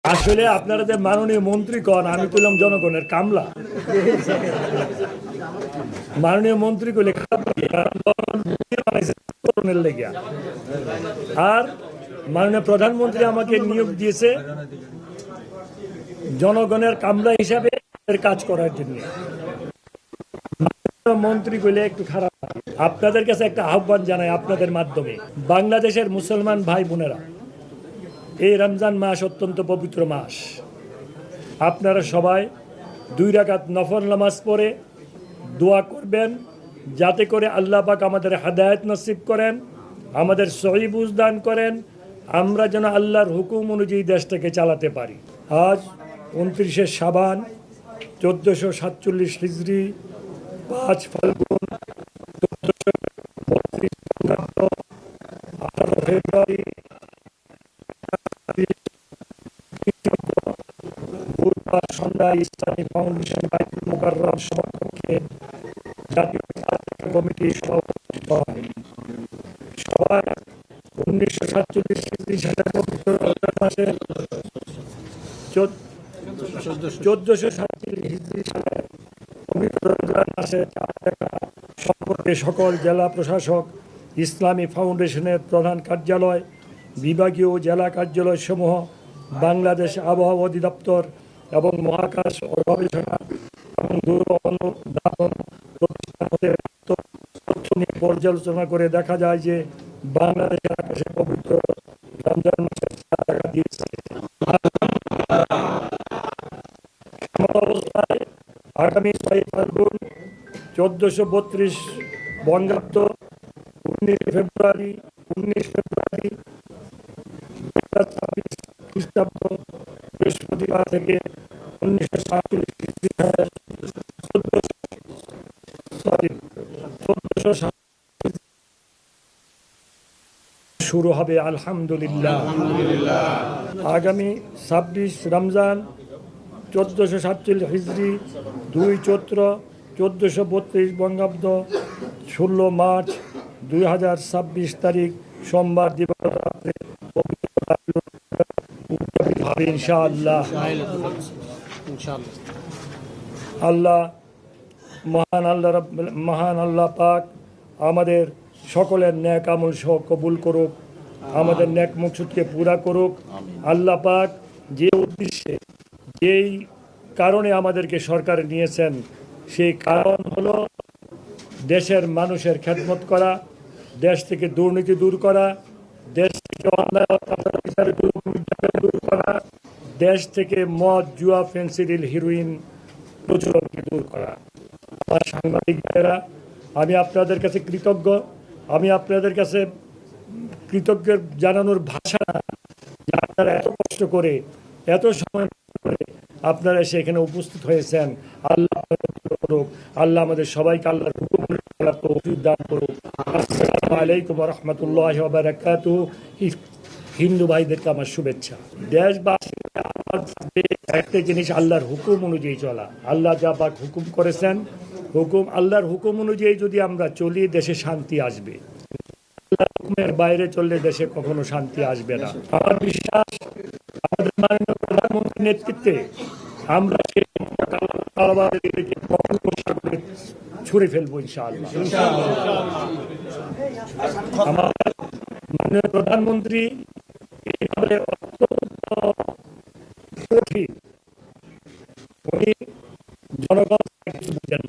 আসলে আপনারা যে মাননীয় মন্ত্রী কন, আমি কইলাম জনগণের কামলা। মাননীয় মন্ত্রী কইলে খারাপ লাগে, কারণ জনগণের লেগে। আর মাননীয় প্রধানমন্ত্রী আমাকে নিয়োগ দিয়েছে জনগণের কামলা হিসাবে কাজ করার জন্য। মন্ত্রী কইলে একটু খারাপ লাগে। আপনাদের কাছে একটা আহ্বান জানাই আপনাদের মাধ্যমে, বাংলাদেশের মুসলমান ভাই বোনেরা, এই রমজান মাস অত্যন্ত পবিত্র মাস। আপনারা সবাই 2 রাকাত নফল নামাজ পড়ে দোয়া করবেন, যাতে করে আল্লাহ পাক আমাদের হেদায়েত নসিব করেন, আমাদের সহি বুঝ দান করেন, আমরা যেন আল্লাহর হুকুম অনুযায়ী দেশটাকে চালাতে পারি। আজ 29শে শাবান 1447 হিজরি, 5 ফাল্গুন 18 ফেব্রুয়ারি বুধবার সন্ধ্যায় ইসলামী ফাউন্ডেশন বাইতুল মুকাররম সভাকক্ষে জাতীয় কমিটির সভাপতি হয়। সভায় 1947 হিজরি সালের পবিত্র রমজান মাসের 1447 হিজরি সালের পবিত্র রমজান মাসের সম্পর্কে সকল জেলা প্রশাসক, ইসলামী ফাউন্ডেশনের প্রধান কার্যালয়, বিভাগীয় জেলা কার্যালয় সমূহ, বাংলাদেশ আবহাওয়া অধিদপ্তর এবং মহাকাশ ও গবেষণা এবং দূর অনুধাবন প্রতিষ্ঠান হতে তথ্য নিয়ে পর্যালোচনা করে দেখা যায় যে বাংলাদেশের আকাশে পবিত্র রমজান মাসের চাঁদ দেখা দিয়েছে। অবস্থায় আগামী 6 ফাল্গুন 1432 বঙ্গাব্দ 19 ফেব্রুয়ারি 2026 খ্রিস্টাব্দ বৃহস্পতিবার থেকে 1447 শুরু হবে আলহামদুলিল্লাহ। আগামী 26 রমজান 1447 হিজরি 2 চৈত্র 1432 বঙ্গাব্দ 16 মার্চ 2026 তারিখ সোমবার দিবারাত্রে হবে ইনশাআল্লাহ। আল্লাহ মহান আল্লাহ পাক আমাদের সকলের ন্যাক আমল সহ কবুল করুক, আমাদের ন্যাক মকসুদকে পুরা করুক। আল্লাহ পাক যে উদ্দেশ্যে, যেই কারণে আমাদেরকে সরকারে নিয়েছেন, সেই কারণ হলো দেশের মানুষের খেদমত করা, দেশ থেকে দুর্নীতি দূর করা, দেশ থেকে অন্যায় অত্যাচার দূর করা, দেশ থেকে মদ, জুয়া, ফেন্সিডিল, হিরোইন প্রচলনকে দূর করা। আমার সাংবাদিক ভাইয়েরা, আমি আপনাদের কাছে কৃতজ্ঞ। আমি আপনাদের কাছে কৃতজ্ঞ জানানোর ভাষা না, যে আপনারা এত কষ্ট করে, এত সময় করে আপনারা সেখানে উপস্থিত হয়েছেন। আল্লাহ করুক, আল্লাহ আমাদের সবাইকে আল্লাহর হুকুম তৌফিক দান করুক। আসসালামু আলাইকুম ওয়া রাহমাতুল্লাহি ওয়া বারাকাতুহু। হিন্দু ভাইদেরকে আমার শুভেচ্ছা। দেশবাসী একটা জিনিস, আল্লাহর হুকুম অনুযায়ী চলা। আল্লাহ যা পাক হুকুম করেছেন, আল্লাহর হুকুম অনুযায়ী যদি আমরা চলি, দেশে শান্তি আসবে। আল্লাহর হুকুমের বাইরে চললে দেশে কখনো শান্তি আসবে না। আমার বিশ্বাস, আমাদের মাননীয় প্রধানমন্ত্রীর নেতৃত্বে আমরা ছুড়ে ফেলবো ইনশাআল্লাহ। আমার মাননীয় প্রধানমন্ত্রী অত্যন্ত কঠিন, উনি জনগণ কিছু বুঝেন না।